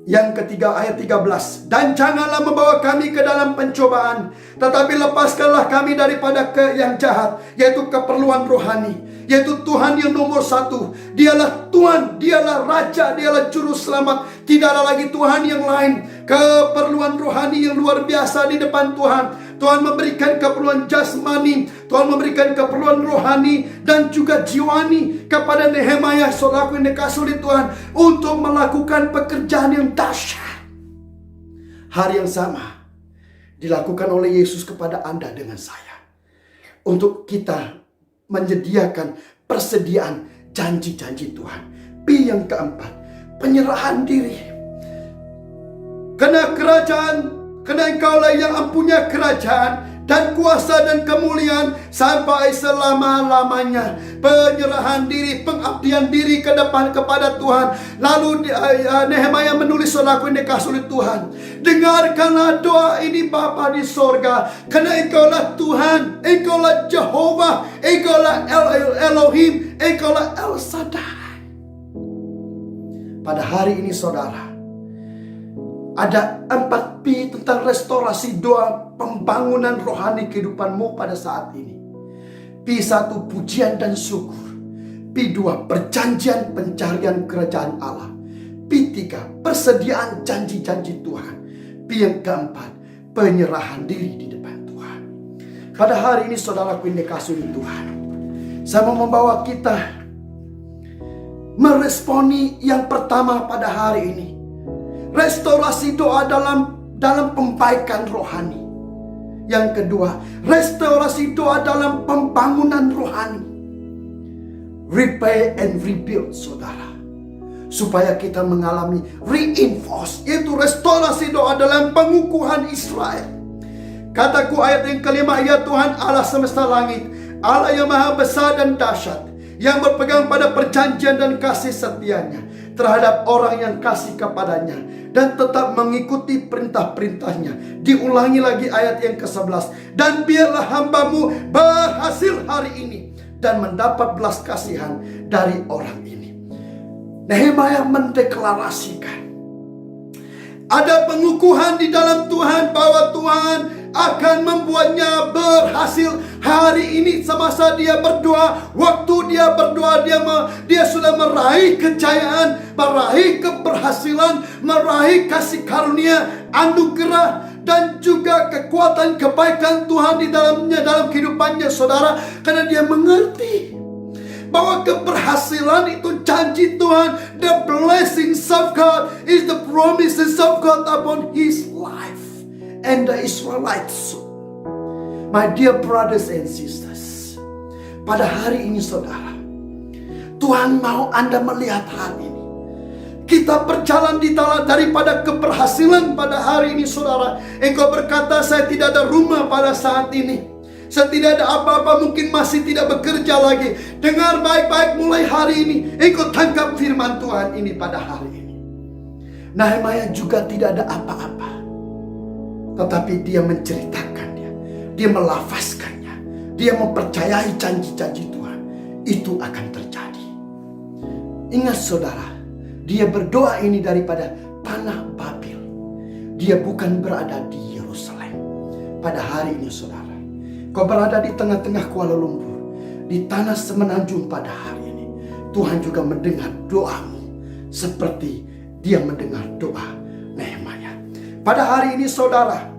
Speaker 1: Yang ketiga ayat 13. Dan janganlah membawa kami ke dalam pencobaan, tetapi lepaskanlah kami daripada yang jahat, yaitu keperluan rohani, yaitu Tuhan yang nomor 1. Dialah Tuhan, dialah Raja, dialah Juru Selamat. Tidak ada lagi Tuhan yang lain. Keperluan rohani yang luar biasa di depan Tuhan. Tuhan memberikan keperluan jasmani, Tuhan memberikan keperluan rohani dan juga jiwani kepada Nehemia, saudaraku yang dikasihi oleh Tuhan, untuk melakukan pekerjaan yang dahsyat. Hal yang sama dilakukan oleh Yesus kepada Anda dengan saya, untuk kita menyediakan persediaan janji-janji Tuhan. P yang keempat, penyerahan diri. Karena engkaulah yang mempunyai kerajaan dan kuasa dan kemuliaan sampai selama-lamanya. Penyerahan diri, pengabdian diri ke depan kepada Tuhan. Lalu Nehemia menulis, saudaraku yang dikasihi oleh Tuhan, dengarkanlah doa ini Bapa di sorga, karena engkaulah Tuhan, engkaulah Jehovah, engkaulah Elohim, engkaulah El Shaddai. Pada hari ini saudara, ada 4 P tentang restorasi doa pembangunan rohani kehidupanmu pada saat ini. P1, pujian dan syukur. P2, perjanjian pencarian kerajaan Allah. P3, persediaan janji-janji Tuhan. P yang keempat, penyerahan diri di depan Tuhan. Pada hari ini saudaraku yang dikasihi Tuhan, saya mau membawa kita meresponi yang pertama pada hari ini. Restorasi doa dalam pembaikan rohani. Yang kedua, restorasi doa dalam pembangunan rohani. Repair and rebuild saudara, supaya kita mengalami reinforce, yaitu restorasi doa dalam pengukuhan Israel. Kataku ayat yang kelima, ya Tuhan Allah semesta langit, Allah yang maha besar dan dahsyat, yang berpegang pada perjanjian dan kasih setianya terhadap orang yang kasih kepadanya dan tetap mengikuti perintah-perintahnya. Diulangi lagi ayat yang ke-11. Dan biarlah hambamu berhasil hari ini dan mendapat belas kasihan dari orang ini. Nehemia mendeklarasikan ada pengukuhan di dalam Tuhan, bahwa Tuhan akan membuatnya berhasil Hari ini semasa dia berdoa, waktu dia berdoa, dia sudah meraih kejayaan, meraih keberhasilan, meraih kasih karunia, anugerah, dan juga kekuatan kebaikan Tuhan di dalamnya, dalam kehidupannya saudara. Karena dia mengerti bahwa keberhasilan itu janji Tuhan. The blessings of God is the promises of God upon his life and the Israelites. My dear brothers and sisters, pada hari ini saudara, Tuhan mau Anda melihat hal ini. Kita berjalan di dalam daripada keberhasilan pada hari ini saudara. Engkau berkata, saya tidak ada rumah pada saat ini, saya tidak ada apa-apa, mungkin masih tidak bekerja lagi. Dengar baik-baik mulai hari ini, engkau tangkap firman Tuhan ini pada hari ini. Nehemia juga tidak ada apa-apa, tetapi dia menceritakannya, dia melafazkannya, dia mempercayai janji-janji Tuhan. Itu akan terjadi. Ingat saudara, dia berdoa ini daripada tanah Babil. Dia bukan berada di Yerusalem. Pada hari ini saudara, kau berada di tengah-tengah Kuala Lumpur, di tanah semenanjung pada hari ini. Tuhan juga mendengar doamu seperti dia mendengar doa Nehemia. Pada hari ini saudara,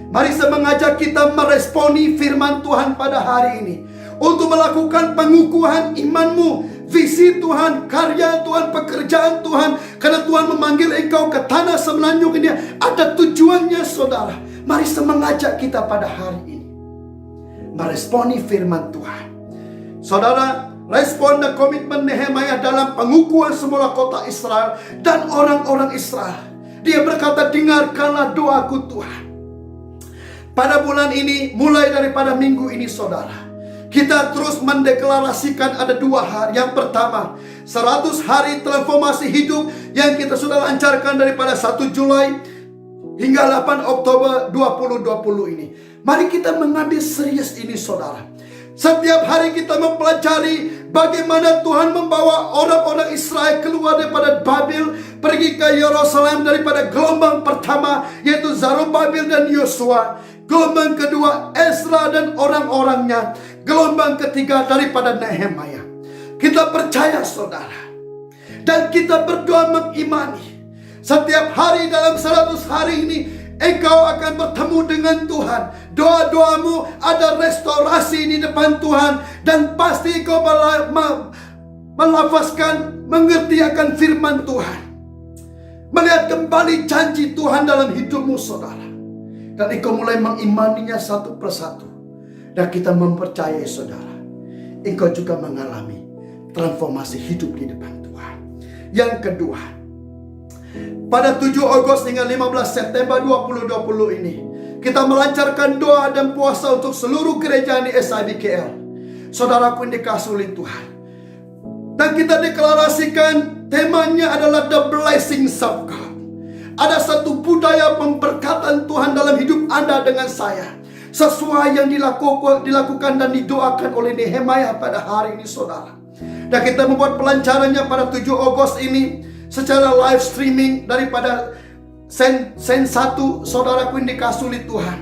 Speaker 1: mari saya mengajak kita meresponi firman Tuhan pada hari ini. Untuk melakukan pengukuhan imanmu, visi Tuhan, karya Tuhan, pekerjaan Tuhan. Karena Tuhan memanggil engkau ke tanah semenanjung ini, ada tujuannya saudara. Mari saya mengajak kita pada hari ini meresponi firman Tuhan. Saudara, respon dan komitmen Nehemia dalam pengukuhan semula kota Israel dan orang-orang Israel. Dia berkata, dengarkanlah doaku Tuhan. Pada bulan ini, mulai daripada minggu ini saudara, kita terus mendeklarasikan ada 2 hari. Yang pertama, 100 hari transformasi hidup yang kita sudah lancarkan daripada 1 Julai hingga 8 Oktober 2020 ini. Mari kita mengambil serius ini saudara. Setiap hari kita mempelajari bagaimana Tuhan membawa orang-orang Israel keluar daripada Babil, pergi ke Yerusalem daripada gelombang pertama, yaitu Zerubbabel dan Yosua. Gelombang kedua Ezra dan orang-orangnya. Gelombang ketiga daripada Nehemia. Kita percaya saudara, dan kita berdoa mengimani, setiap hari dalam 100 hari ini engkau akan bertemu dengan Tuhan. Doa-doamu ada restorasi di depan Tuhan. Dan pasti engkau melafazkan, mengerti akan firman Tuhan, melihat kembali janji Tuhan dalam hidupmu saudara. Dan engkau mulai mengimaninya satu persatu. Dan kita mempercayai saudara, engkau juga mengalami transformasi hidup di depan Tuhan. Yang kedua, pada 7 Agustus hingga 15 September 2020 ini, kita melancarkan doa dan puasa untuk seluruh gereja di SIBKL. Saudaraku yang dikasihi oleh Tuhan. Dan kita deklarasikan temanya adalah The Blessings of God. Ada satu budaya pemberkatan Tuhan dalam hidup Anda dengan saya, sesuai yang dilakukan dan didoakan oleh Nehemia pada hari ini saudara. Dan kita membuat pelancarannya pada 7 Agustus ini secara live streaming daripada Sen 1, saudaraku yang dikasihi oleh Tuhan.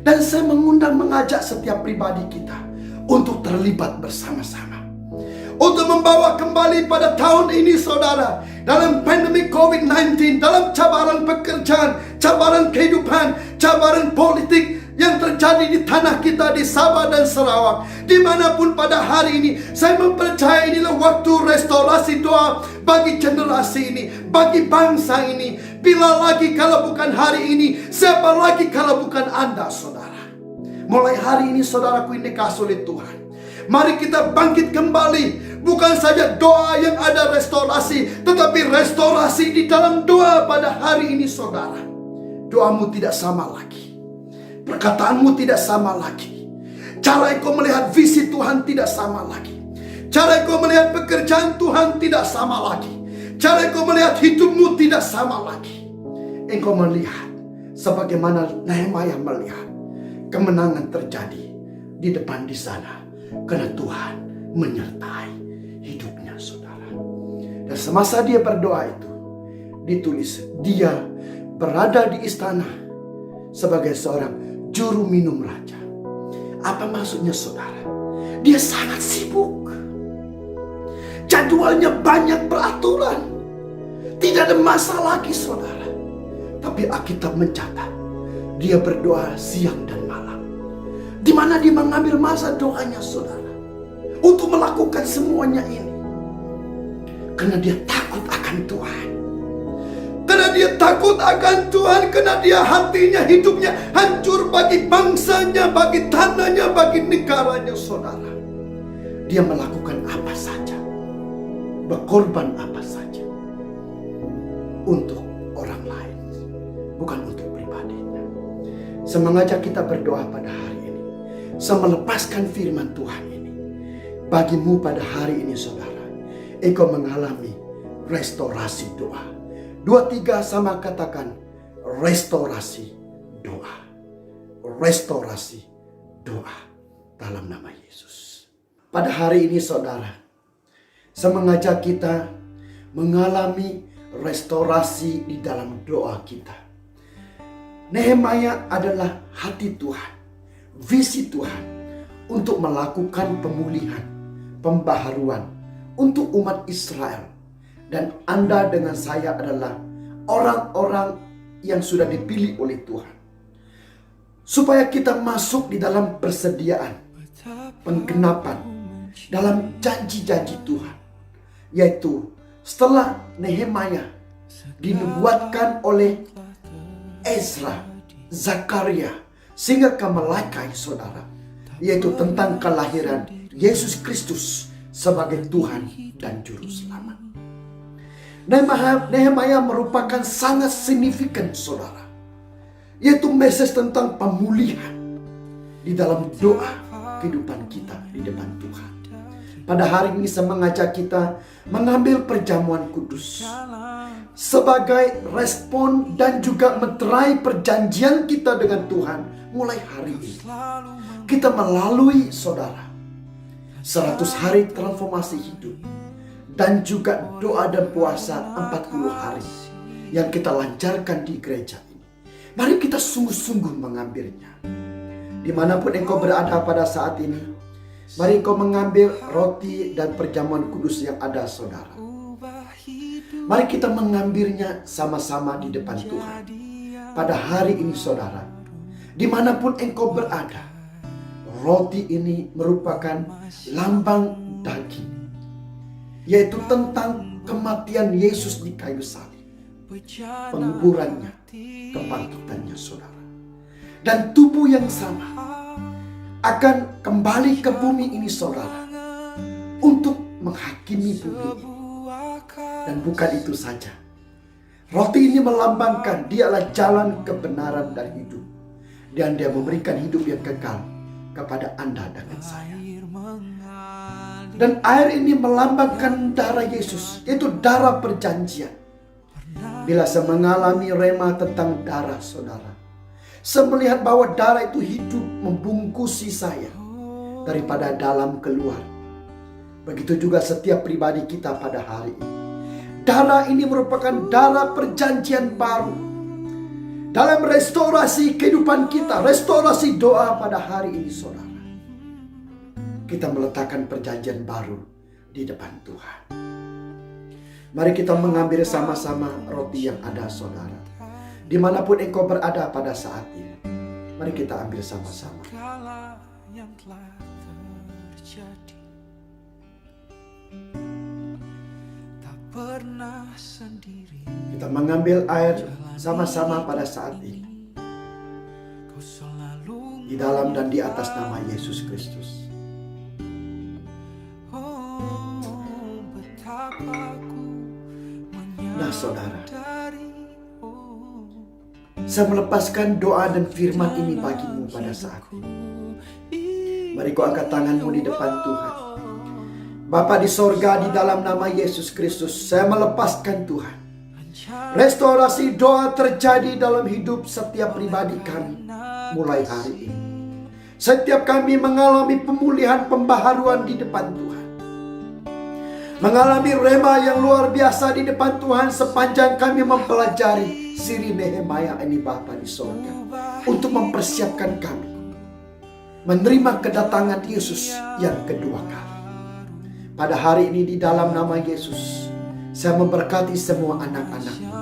Speaker 1: Dan saya mengajak setiap pribadi kita untuk terlibat bersama-sama, untuk membawa kembali pada tahun ini saudara, dalam pandemi COVID-19, dalam cabaran pekerjaan, cabaran kehidupan, cabaran politik yang terjadi di tanah kita di Sabah dan Sarawak, dimanapun pada hari ini, saya mempercayai inilah waktu restorasi doa bagi generasi ini, bagi bangsa ini. Bila lagi kalau bukan hari ini, siapa lagi kalau bukan Anda saudara. Mulai hari ini saudaraku yang dikasihi oleh Tuhan, mari kita bangkit kembali. Bukan saja doa yang ada restorasi, tetapi restorasi di dalam doa pada hari ini saudara. Doamu tidak sama lagi, perkataanmu tidak sama lagi, cara engkau melihat visi Tuhan tidak sama lagi, cara engkau melihat pekerjaan Tuhan tidak sama lagi, cara engkau melihat hidupmu tidak sama lagi. Engkau melihat sebagaimana Nehemia melihat kemenangan terjadi di depan di sana, karena Tuhan menyertai hidupnya saudara. Dan semasa dia berdoa itu, ditulis dia berada di istana sebagai seorang juru minum raja. Apa maksudnya saudara? Dia sangat sibuk. Jadwalnya banyak beraturan. Tidak ada masa lagi saudara. Tapi Alkitab mencatat dia berdoa siang dan malam. Di mana dia mengambil masa doanya saudara untuk melakukan semuanya ini. Karena dia takut akan Tuhan. Karena dia takut akan Tuhan. Karena dia hatinya, hidupnya hancur bagi bangsanya, bagi tanahnya, bagi negaranya saudara. Dia melakukan apa saja, berkorban apa saja untuk orang lain, bukan untuk pribadinya. Saya mengajak kita berdoa pada hari ini. Saya melepaskan firman Tuhan ini bagimu pada hari ini saudara. Engkau mengalami restorasi doa. 2-3 sama katakan restorasi doa. Restorasi doa dalam nama Yesus. Pada hari ini saudara, saya mengajak kita mengalami restorasi di dalam doa kita. Nehemia adalah hati Tuhan, visi Tuhan untuk melakukan pemulihan, pembaharuan untuk umat Israel. Dan Anda dengan saya adalah orang-orang yang sudah dipilih oleh Tuhan. Supaya kita masuk di dalam persediaan, penggenapan, dalam janji-janji Tuhan. Yaitu setelah Nehemia dinubuatkan oleh Ezra, Zakaria, sehingga ke Malakai saudara. Yaitu tentang kelahiran Yesus Kristus sebagai Tuhan dan Juru Selamat. Nehemia merupakan sangat signifikan saudara. Yaitu message tentang pemulihan di dalam doa kehidupan kita di depan Tuhan. Pada hari ini saya mengajak kita mengambil perjamuan kudus sebagai respon dan juga meterai perjanjian kita dengan Tuhan mulai hari ini. Kita melalui saudara 100 hari transformasi hidup dan juga doa dan puasa 40 hari yang kita lancarkan di gereja ini. Mari kita sungguh-sungguh mengambilnya. Dimanapun engkau berada pada saat ini, mari engkau mengambil roti dan perjamuan kudus yang ada saudara. Mari kita mengambilnya sama-sama di depan Tuhan. Pada hari ini saudara, dimanapun engkau berada, roti ini merupakan lambang daging, yaitu tentang kematian Yesus di kayu salib, penguburannya, kebangkitannya saudara. Dan tubuh yang sama akan kembali ke bumi ini saudara, untuk menghakimi bumi ini. Dan bukan itu saja, roti ini melambangkan dialah jalan kebenaran dan hidup, dan dia memberikan hidup yang kekal kepada Anda dan saya. Dan air ini melambangkan darah Yesus, yaitu darah perjanjian. Bila saya mengalami rema tentang darah saudara, saya melihat bahwa darah itu hidup membungkusi saya daripada dalam keluar. Begitu juga setiap pribadi kita pada hari ini. Darah ini merupakan darah perjanjian baru dalam restorasi kehidupan kita, restorasi doa pada hari ini saudara. Kita meletakkan perjanjian baru di depan Tuhan. Mari kita mengambil sama-sama roti yang ada saudara. Dimanapun engkau berada pada saat ini, mari kita ambil sama-sama. Yang telah terjadi, tak pernah sendiri. Kita mengambil air sama-sama pada saat ini, di dalam dan di atas nama Yesus Kristus. Nah saudara, saya melepaskan doa dan firman ini bagimu pada saat ini. Mari kau angkat tanganmu di depan Tuhan. Bapa di sorga, di dalam nama Yesus Kristus, saya melepaskan Tuhan. Restorasi doa terjadi dalam hidup setiap pribadi kami mulai hari ini. Setiap kami mengalami pemulihan, pembaharuan di depan Tuhan. Mengalami rema yang luar biasa di depan Tuhan sepanjang kami mempelajari siri Nehemia ini Bapa di sorga, untuk mempersiapkan kami menerima kedatangan Yesus yang kedua kali. Pada hari ini di dalam nama Yesus, saya memberkati semua anak-anak-Mu.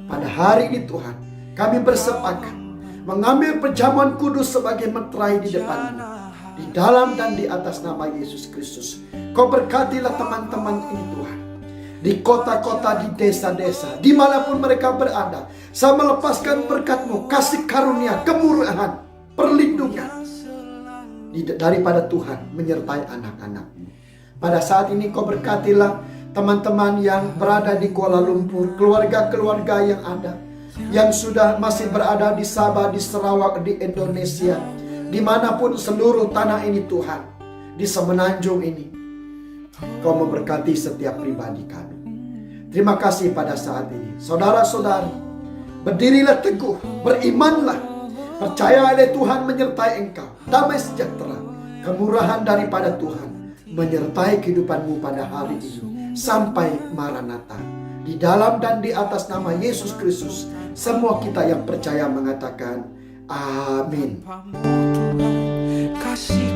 Speaker 1: Pada hari ini Tuhan, kami bersepakat mengambil perjamuan kudus sebagai meterai di depan-Mu. Di dalam dan di atas nama Yesus Kristus, Kau berkatilah teman-teman ini Tuhan. Di kota-kota, di desa-desa, dimanapun mereka berada, saya melepaskan berkat-Mu, kasih karunia, kemurahan, perlindungan daripada Tuhan menyertai anak-anak-Mu. Pada saat ini Kau berkatilah teman-teman yang berada di Kuala Lumpur, keluarga-keluarga yang ada, yang sudah masih berada di Sabah, di Sarawak, di Indonesia, dimanapun seluruh tanah ini Tuhan, di semenanjung ini, Kau memberkati setiap pribadi kami. Terima kasih pada saat ini. Saudara-saudari, berdirilah teguh, berimanlah, percaya oleh Tuhan menyertai engkau. Damai sejahtera, kemurahan daripada Tuhan menyertai kehidupanmu pada hari ini sampai Maranatha. Di dalam dan di atas nama Yesus Kristus, semua kita yang percaya mengatakan amin.
Speaker 2: Kasih